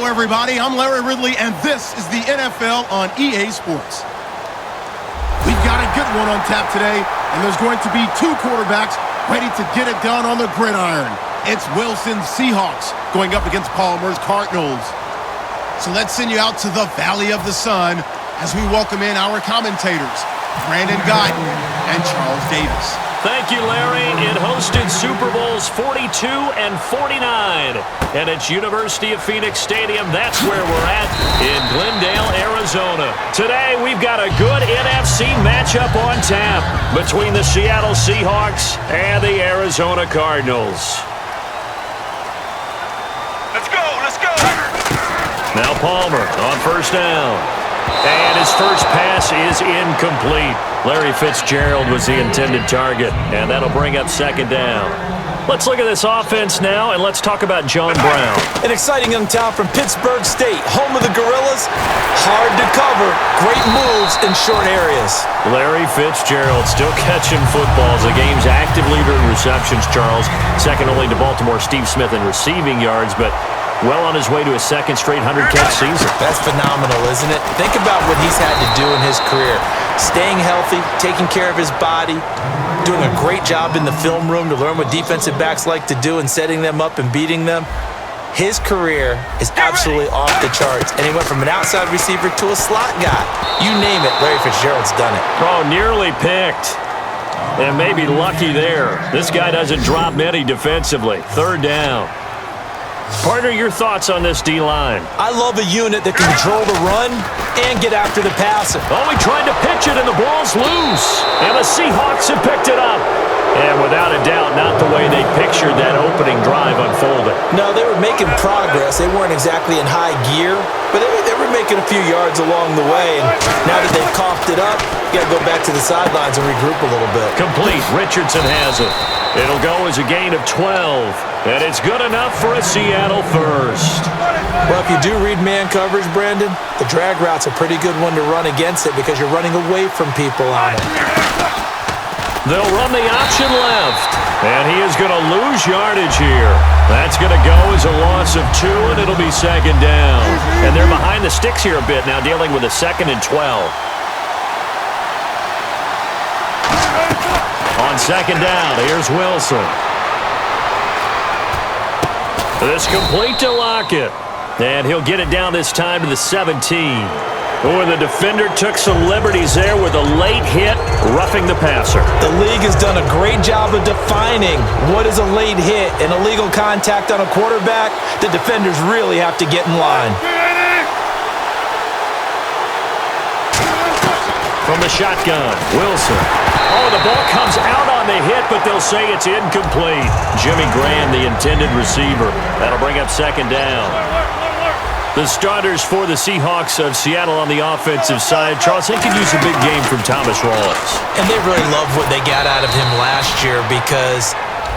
Hello, everybody. I'm Larry Ridley, and this is the NFL on EA Sports. We've got a good one on tap today, and there's going to be two quarterbacks ready to get it done on the gridiron. It's Wilson's Seahawks going up against Palmer's Cardinals. So let's send you out to the Valley of the Sun as we welcome in our commentators, Brandon Guyton and Charles Davis. Thank you, Larry. It hosted Super Bowls 42 and 49. And it's University of Phoenix Stadium. That's where we're at in Glendale, Arizona. Today, we've got a good NFC matchup on tap between the Seattle Seahawks and the Arizona Cardinals. Let's go, let's go. Now Palmer on first down. And his first pass is incomplete. Larry Fitzgerald was the intended target, and that'll bring up second down. Let's look at this offense now, and let's talk about John Brown. An exciting young talent from Pittsburgh State, home of the Gorillas. Hard to cover, great moves in short areas. Larry Fitzgerald still catching footballs. The game's active leader in receptions, Charles. Second only to Baltimore Steve Smith in receiving yards, but well on his way to a second straight 100-catch season. That's phenomenal, isn't it? Think about what he's had to do in his career. Staying healthy, taking care of his body, doing a great job in the film room to learn what defensive backs like to do and setting them up and beating them. His career is absolutely off the charts, and he went from an outside receiver to a slot guy. You name it, Larry Fitzgerald's done it. Oh, nearly picked. And maybe lucky there. This guy doesn't drop many defensively. Third down. Partner, your thoughts on this D-line? I love a unit that can control the run and get after the passer. Oh, he tried to pitch it, and the ball's loose. And the Seahawks have picked it up. And without a doubt, not the way they pictured that opening drive unfolding. No, they were making progress. They weren't exactly in high gear, but they were making a few yards along the way. And now that they've coughed it up, you got to go back to the sidelines and regroup a little bit. Complete. Richardson has it. It'll go as a gain of 12. And it's good enough for a Seattle first. Well, if you do read man coverage, Brandon, the drag route's a pretty good one to run against it because you're running away from people on it. They'll run the option left. And he is going to lose yardage here. That's going to go as a loss of 2, and it'll be second down. And they're behind the sticks here a bit now, dealing with a 2nd and 12. On second down, here's Wilson. This complete to Lockett. And he'll get it down this time to the 17. Oh, and the defender took some liberties there with a late hit, roughing the passer. The league has done a great job of defining what is a late hit and illegal contact on a quarterback. The defenders really have to get in line. From the shotgun, Wilson. Oh, the ball comes out on the hit, but they'll say it's incomplete. Jimmy Graham, the intended receiver. That'll bring up second down. The starters for the Seahawks of Seattle on the offensive side. Charles, they could use a big game from Thomas Rawlins. And they really loved what they got out of him last year because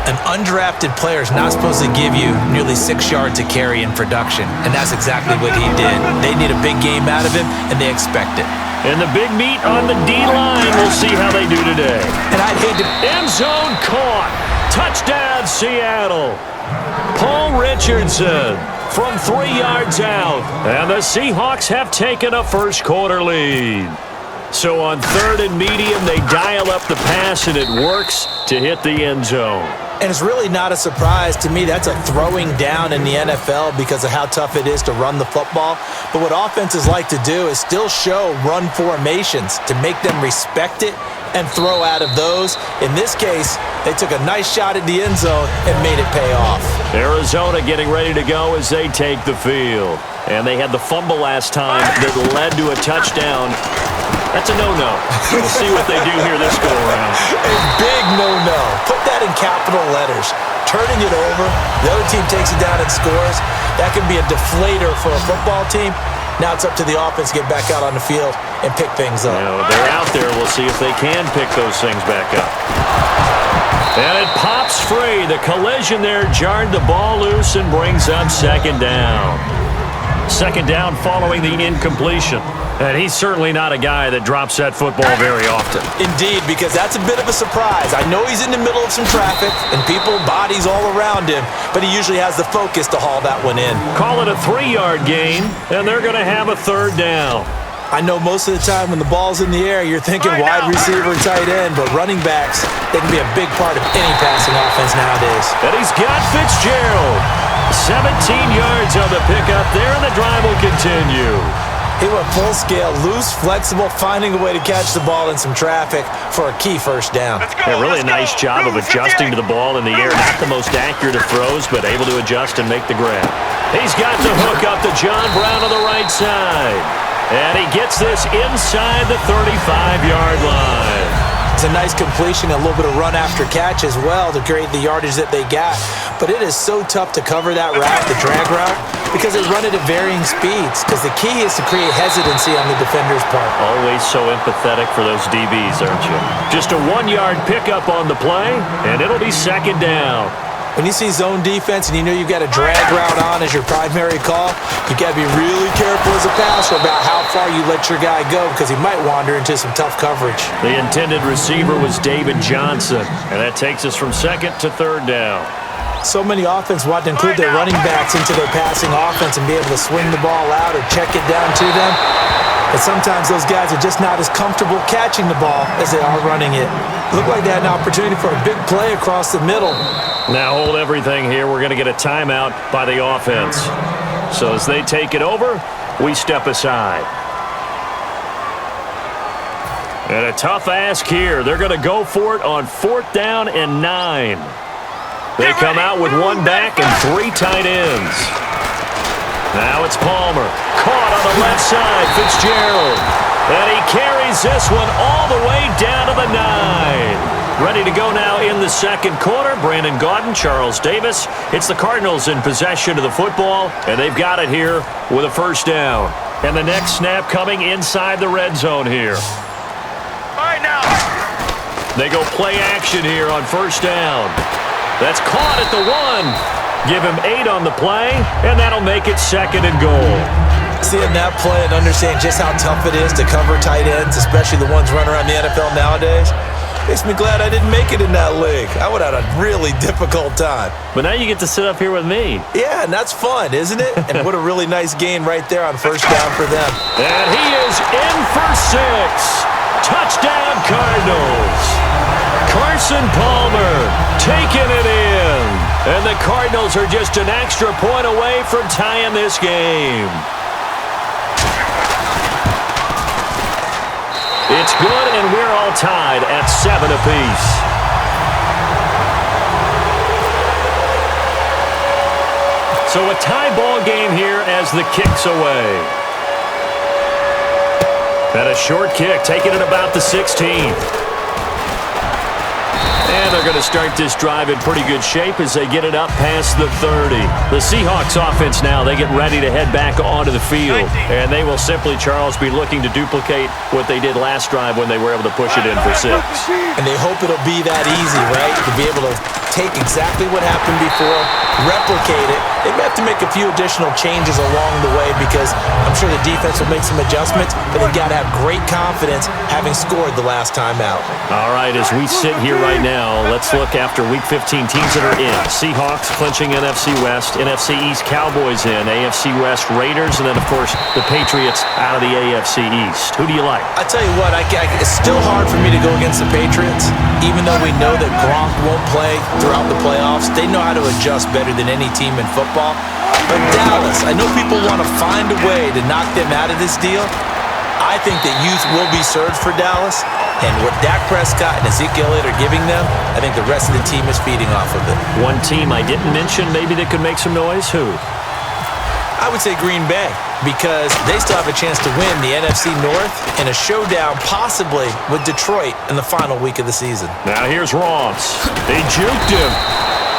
an undrafted player is not supposed to give you nearly 6 yards to carry in production, and that's exactly what he did. They need a big game out of him, and they expect it. And the big meat on the D-line, we'll see how they do today. And I'd hate to... End zone caught. Touchdown, Seattle. Paul Richardson from 3 yards out. And the Seahawks have taken a first quarter lead. So on 3rd and medium, they dial up the pass, and it works to hit the end zone. And it's really not a surprise to me. That's a throwing down in the NFL because of how tough it is to run the football. But what offenses like to do is still show run formations to make them respect it and throw out of those. In this case, they took a nice shot at the end zone and made it pay off. Arizona getting ready to go as they take the field. And they had the fumble last time that led to a touchdown. That's a no-no. We'll see what they do here this go-around. A big no-no. Put that in capital letters. Turning it over, the other team takes it down and scores. That can be a deflator for a football team. Now it's up to the offense to get back out on the field and pick things up. You know, they're out there. We'll see if they can pick those things back up. And it pops free. The collision there jarred the ball loose and brings up second down. Second down following the incompletion. And he's certainly not a guy that drops that football very often. Indeed, because that's a bit of a surprise. I know he's in the middle of some traffic and people, bodies all around him, but he usually has the focus to haul that one in. Call it a 3-yard gain, and they're going to have a third down. I know most of the time when the ball's in the air, you're thinking wide receiver, tight end, but running backs, they can be a big part of any passing offense nowadays. And he's got Fitzgerald. 17 yards on the pickup there, and the drive will continue. He went full scale, loose, flexible, finding a way to catch the ball in some traffic for a key first down. Yeah, really a nice job of adjusting to the ball in the air. Not the most accurate of throws, but able to adjust and make the grab. He's got the hook up to John Brown on the right side. And he gets this inside the 35-yard line. It's a nice completion, a little bit of run after catch as well to create the yardage that they got. But it is so tough to cover that route, the drag route, because they run it at varying speeds. Because the key is to create hesitancy on the defender's part. Always so empathetic for those DBs, aren't you? Just a 1-yard pickup on the play, and it'll be second down. When you see zone defense and you know you've got a drag route on as your primary call, you got to be really careful as a passer about how far you let your guy go because he might wander into some tough coverage. The intended receiver was David Johnson, and that takes us from second to third down. So many offenses want to include their running backs into their passing offense and be able to swing the ball out or check it down to them. But sometimes those guys are just not as comfortable catching the ball as they are running it. Looked like they had an opportunity for a big play across the middle. Now hold everything here. We're going to get a timeout by the offense. So as they take it over, we step aside. And a tough ask here. They're going to go for it on 4th down and 9. They come out with one back and 3 tight ends. Now it's Palmer. Caught on the left side, Fitzgerald. And he carries this one all the way down to the 9. Ready to go now in the second quarter. Brandon Gaudin, Charles Davis. It's the Cardinals in possession of the football, and they've got it here with a first down. And the next snap coming inside the red zone here. All right, now. They go play action here on first down. That's caught at the 1. Give him 8 on the play, and that'll make it second and goal. Seeing that play and understand just how tough it is to cover tight ends, especially the ones running around the NFL nowadays, makes me glad I didn't make it in that league. I would have had a really difficult time. But now you get to sit up here with me. Yeah, and that's fun, isn't it? And what a really nice gain right there on first down for them. And he is in for 6. Touchdown, Cardinals. Carson Palmer taking it in. And the Cardinals are just an extra point away from tying this game. It's good, and we're all tied at 7 apiece. So a tie ball game here as the kick's away. And a short kick, taking it about the 16. And they're going to start this drive in pretty good shape as they get it up past the 30. The Seahawks offense now, they get ready to head back onto the field. And they will simply, Charles, be looking to duplicate what they did last drive when they were able to push it in for 6. And they hope it'll be that easy, right? To be able to take exactly what happened before, replicate it. They may have to make a few additional changes along the way because I'm sure the defense will make some adjustments, but they've got to have great confidence having scored the last time out. All right, as we sit here right now, let's look after Week 15 teams that are in. Seahawks clinching NFC West, NFC East Cowboys in, AFC West Raiders, and then, of course, the Patriots out of the AFC East. Who do you like? I tell you what, it's still hard for me to go against the Patriots, even though we know that Gronk won't play throughout the playoffs. They know how to adjust better than any team in football. But Dallas, I know people want to find a way to knock them out of this deal. I think that youth will be served for Dallas, and what Dak Prescott and Ezekiel Elliott are giving them, I think the rest of the team is feeding off of it. One team I didn't mention maybe that could make some noise, who? I would say Green Bay, because they still have a chance to win the NFC North in a showdown possibly with Detroit in the final week of the season. Now here's Ross. They juked him.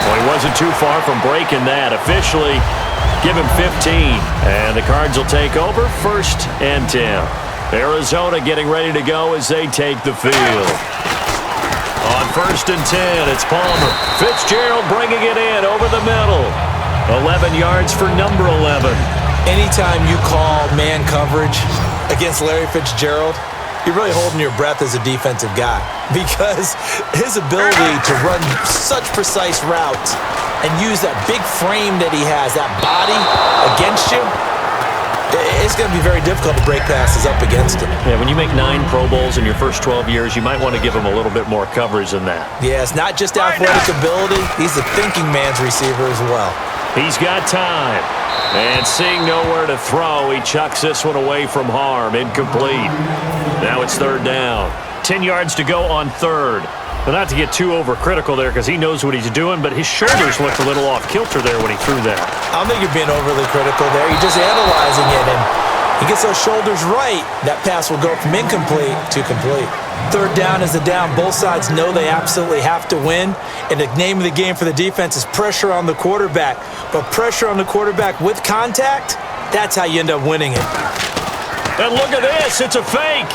Well, he wasn't too far from breaking that. Officially, give him 15. And the Cards will take over 1st and 10. Arizona getting ready to go as they take the field. On 1st and 10, it's Palmer. Fitzgerald bringing it in over the middle. 11 yards for number 11. Anytime you call man coverage against Larry Fitzgerald, you're really holding your breath as a defensive guy because his ability to run such precise routes and use that big frame that he has, that body against you, it's going to be very difficult to break passes up against him. Yeah, when you make 9 Pro Bowls in your first 12 years, you might want to give him a little bit more coverage than that. Yeah, it's not just athletic ability. He's a thinking man's receiver as well. He's got time. And seeing nowhere to throw, he chucks this one away from harm. Incomplete. Now it's 3rd down. 10 yards to go on 3rd. But not to get too overcritical there because he knows what he's doing, but his shoulders looked a little off kilter there when he threw that. I don't think you're being overly critical there. You're just analyzing it, and he gets those shoulders right. That pass will go from incomplete to complete. 3rd down is the down. Both sides know they absolutely have to win, and the name of the game for the defense is pressure on the quarterback. But pressure on the quarterback with contact, that's how you end up winning it. And look at this. It's a fake.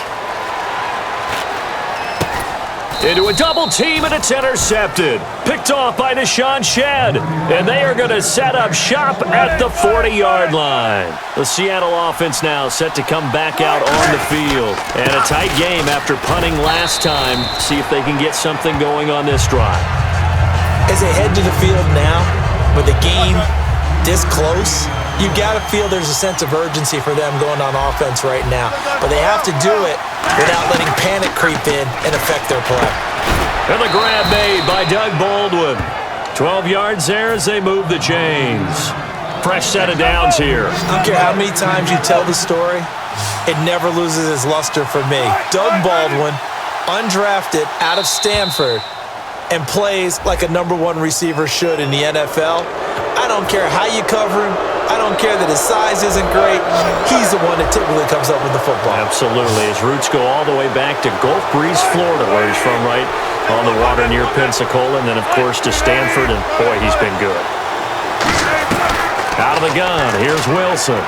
Into a double team, and it's intercepted. Picked off by Deshaun Shedd. And they are going to set up shop at the 40-yard line. The Seattle offense now set to come back out on the field. And a tight game after punting last time. See if they can get something going on this drive. As they head to the field now, with the game this close, you got to feel there's a sense of urgency for them going on offense right now. But they have to do it without letting panic creep in and affect their play. And the grab made by Doug Baldwin. 12 yards there as they move the chains. Fresh set of downs here. I don't care how many times you tell the story, it never loses its luster for me. Doug Baldwin, undrafted out of Stanford, and plays like a #1 receiver should in the NFL. I don't care how you cover him. I don't care that his size isn't great. He's the one that typically comes up with the football. Absolutely. His roots go all the way back to Gulf Breeze, Florida, where he's from, right on the water near Pensacola, and then, of course, to Stanford, and, boy, he's been good. Out of the gun, here's Wilson.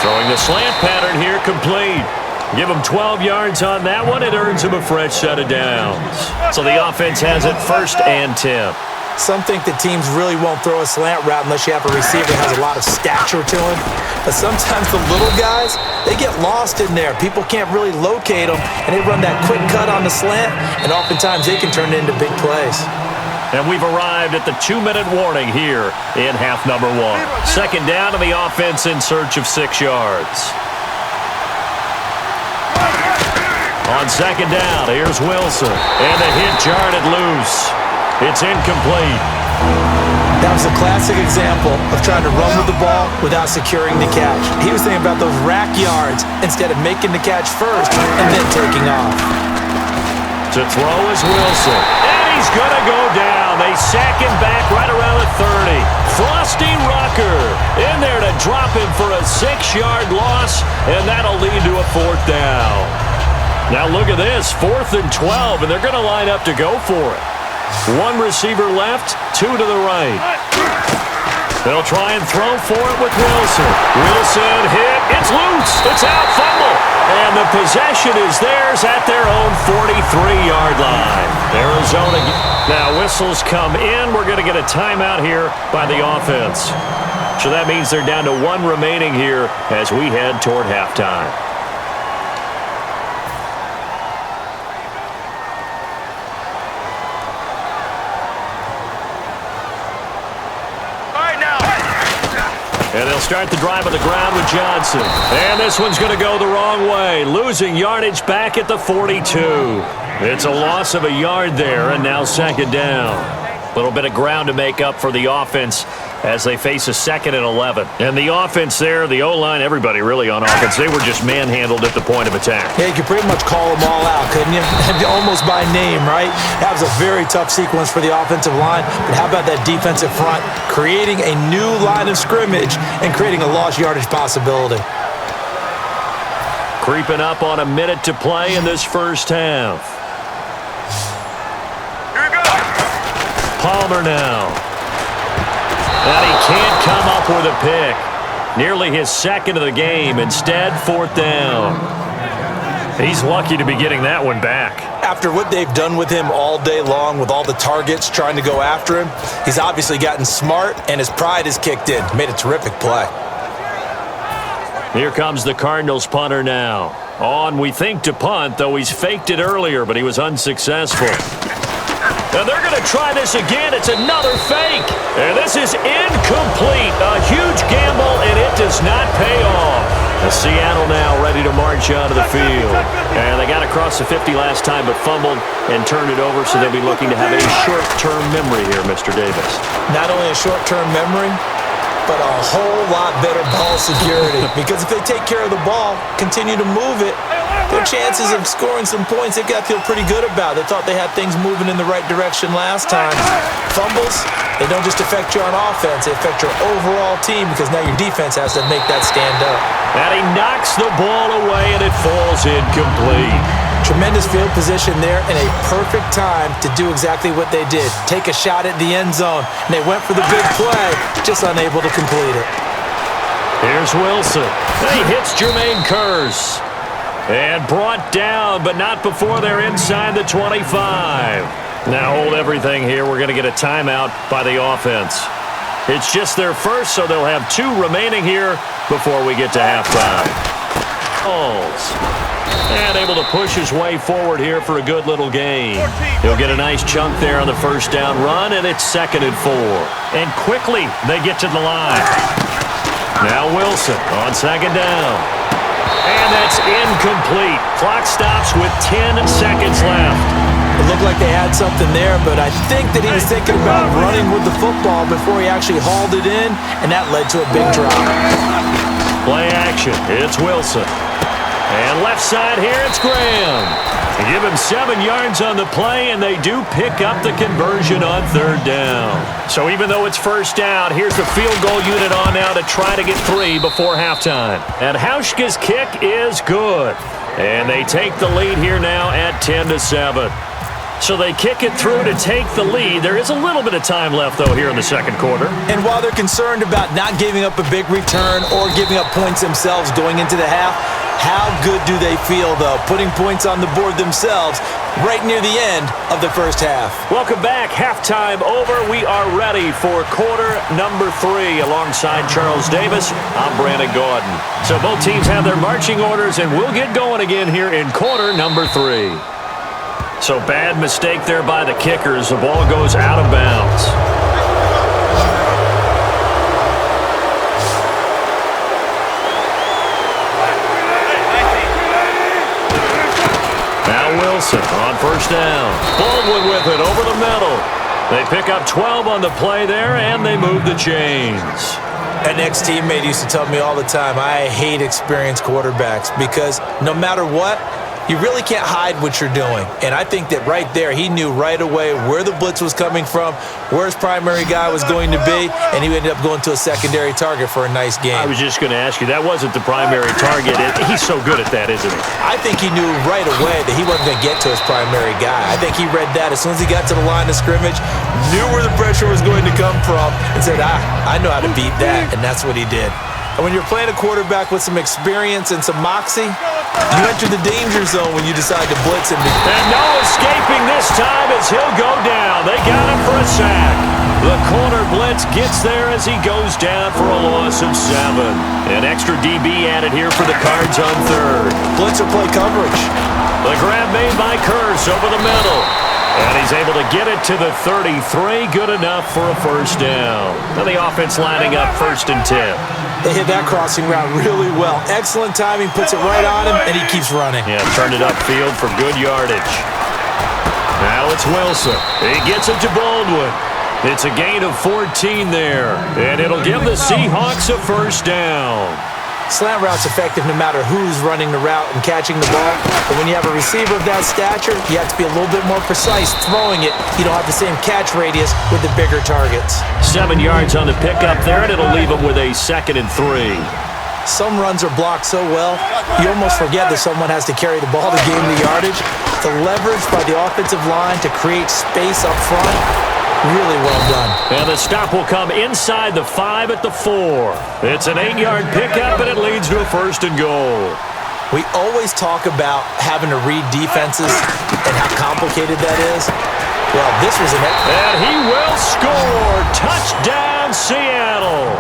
Throwing the slant pattern here, complete. Give him 12 yards on that one. It earns him a fresh set of downs. So the offense has it 1st and 10. Some think that teams really won't throw a slant route unless you have a receiver that has a lot of stature to him. But sometimes the little guys, they get lost in there. People can't really locate them, and they run that quick cut on the slant, and oftentimes they can turn it into big plays. And we've arrived at the 2-minute warning here in half number 1. 2nd down, and the offense in search of 6 yards. On 2nd down, here's Wilson. And the hit jarred it loose. It's incomplete. That was a classic example of trying to run with the ball without securing the catch. He was thinking about those rack yards instead of making the catch first and then taking off. To throw is Wilson. And he's going to go down. They sack him back right around the 30. Frosty Rucker in there to drop him for a 6-yard loss, and that'll lead to a 4th down. Now look at this, 4th and 12, and they're going to line up to go for it. 1 receiver left, 2 to the right. They'll try and throw for it with Wilson. Wilson hit. It's loose. It's out. Fumble. And the possession is theirs at their own 43-yard line. Arizona. Now whistles come in. We're going to get a timeout here by the offense. So that means they're down to 1 remaining here as we head toward halftime. And they'll start the drive on the ground with Johnson. And this one's going to go the wrong way. Losing yardage back at the 42. It's a loss of a yard there, and now 2nd down. A little bit of ground to make up for the offense as they face a 2nd and 11. And the offense there, the O-line, everybody really on offense, they were just manhandled at the point of attack. Yeah, you could pretty much call them all out, couldn't you? Almost by name, right? That was a very tough sequence for the offensive line. But how about that defensive front creating a new line of scrimmage and creating a lost yardage possibility? Creeping up on a minute to play in this first half. Here we go. Palmer now. And he can't come up with a pick. Nearly his 2nd of the game. Instead, 4th down. He's lucky to be getting that one back. After what they've done with him all day long with all the targets trying to go after him, he's obviously gotten smart and his pride has kicked in. Made a terrific play. Here comes the Cardinals punter now. On, we think, to punt, though he's faked it earlier, but he was unsuccessful. Now they're going to try this again. It's another fake. And this is incomplete. A huge gamble, and it does not pay off. Seattle now ready to march out of the field. And they got across the 50 last time, but fumbled and turned it over, so they'll be looking to have a short-term memory here, Mr. Davis. Not only a short-term memory, but a whole lot better ball security. Because if they take care of the ball, continue to move it, their chances of scoring some points, they got to feel pretty good about. They thought they had things moving in the right direction last time. Fumbles, they don't just affect you on offense, they affect your overall team because now your defense has to make that stand up. And he knocks the ball away, and it falls incomplete. Tremendous field position there and a perfect time to do exactly what they did. Take a shot at the end zone, and they went for the big play, just unable to complete it. Here's Wilson. He hits Jermaine Kearse. And brought down, but not before they're inside the 25. Now hold everything here. We're going to get a timeout by the offense. It's just their first, so they'll have 2 remaining here before we get to halftime. And able to push his way forward here for a good little gain. He'll get a nice chunk there on the first down run, and it's 2nd and 4. And quickly, they get to the line. Now Wilson on 2nd down. And that's incomplete. Clock stops with 10 seconds left. It looked like they had something there, but I think that he was thinking about running with the football before he actually hauled it in, and that led to a big drop. Play action. It's Wilson. And left side here, it's Graham. They give him 7 yards on the play, and they do pick up the conversion on 3rd down. So even though it's first down, here's the field goal unit on now to try to get 3 before halftime. And Hauschka's kick is good. And they take the lead here now at 10-7. So they kick it through to take the lead. There is a little bit of time left, though, here in the 2nd quarter. And while they're concerned about not giving up a big return or giving up points themselves going into the half, how good do they feel, though, putting points on the board themselves right near the end of the first half? Welcome back. Halftime over. We are ready for quarter number 3. Alongside Charles Davis, I'm Brandon Gordon. So both teams have their marching orders, and we'll get going again here in quarter number 3. So bad mistake there by the kickers. The ball goes out of bounds. Now Wilson on first down. Baldwin with it over the middle. They pick up 12 on the play there, and they move the chains. An ex-teammate used to tell me all the time, I hate experienced quarterbacks because no matter what, you really can't hide what you're doing. And I think that right there, he knew right away where the blitz was coming from, where his primary guy was going to be, and he ended up going to a secondary target for a nice game. I was just going to ask you, that wasn't the primary target. He's so good at that, isn't he? I think he knew right away that he wasn't going to get to his primary guy. I think he read that as soon as he got to the line of scrimmage, knew where the pressure was going to come from, and said, I know how to beat that, and that's what he did. And when you're playing a quarterback with some experience and some moxie, you enter the danger zone when you decide to blitz him. And no escaping this time as he'll go down. They got him for a sack. The corner blitz gets there as he goes down for a loss of 7. An extra DB added here for the Cards on 3rd. Blitz or play coverage. The grab made by Kearse over the middle. And he's able to get it to the 33. Good enough for a first down. Now the offense lining up 1st and 10. They hit that crossing route really well. Excellent timing, puts it right on him, and he keeps running. Yeah, turned it upfield for good yardage. Now it's Wilson. He gets it to Baldwin. It's a gain of 14 there, and it'll give the Seahawks a first down. Slant route's effective no matter who's running the route and catching the ball. But when you have a receiver of that stature, you have to be a little bit more precise throwing it. You don't have the same catch radius with the bigger targets. 7 yards on the pickup there, and it'll leave them with a 2nd and 3. Some runs are blocked so well, you almost forget that someone has to carry the ball to gain the yardage. The leverage by the offensive line to create space up front, really well done. And the stop will come inside the 5 at the 4. It's an 8-yard pickup, and it leads to a 1st and goal. We always talk about having to read defenses and how complicated that is. Well, this was an... And he will score. Touchdown, Seattle.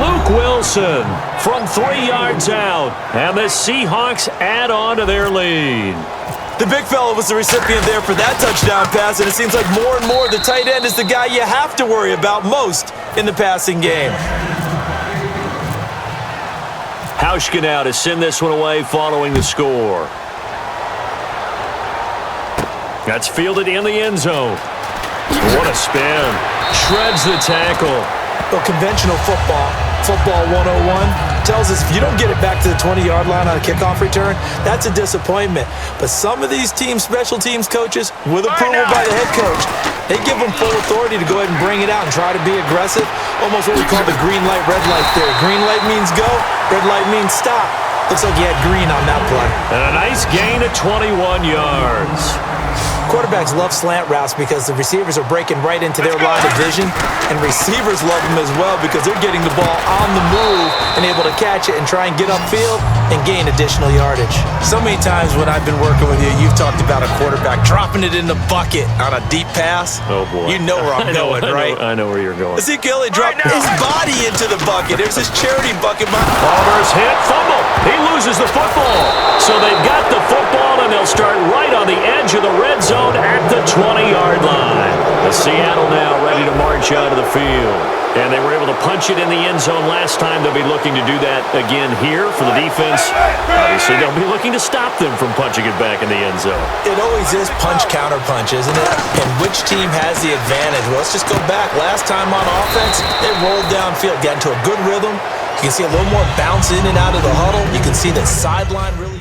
Luke Wilson from 3 yards out. And the Seahawks add on to their lead. The big fella was the recipient there for that touchdown pass, and it seems like more and more the tight end is the guy you have to worry about most in the passing game. Hauschka now to send this one away following the score. That's fielded in the end zone. What a spin. Shreds the tackle. Well, conventional football 101, tells us if you don't get it back to the 20-yard line on a kickoff return, that's a disappointment. But some of these special teams coaches, with approval by the head coach, they give them full authority to go ahead and bring it out and try to be aggressive, almost what we call the green light, red light theory. Green light means go, red light means stop. Looks like he had green on that play. And a nice gain of 21 yards. Quarterbacks love slant routes because the receivers are breaking right into their line of vision, and receivers love them as well because they're getting the ball on the move and able to catch it and try and get upfield and gain additional yardage. So many times when I've been working with you, you've talked about a quarterback dropping it in the bucket on a deep pass. Oh, boy. You know where I'm going, right? I know where you're going. Ezekiel dropped his body into the bucket. There's his charity bucket. Palmer's hit, fumble. He loses the football. So they've got the football, and they'll start right on the edge of the red zone at the 20-yard line. The Seattle now ready to march out of the field. And they were able to punch it in the end zone last time. They'll be looking to do that again here for the defense. Obviously, they'll be looking to stop them from punching it back in the end zone. It always is punch-counter-punch, isn't it? And which team has the advantage? Well, let's just go back. Last time on offense, they rolled downfield, got into a good rhythm. You can see a little more bounce in and out of the huddle. You can see the sideline really...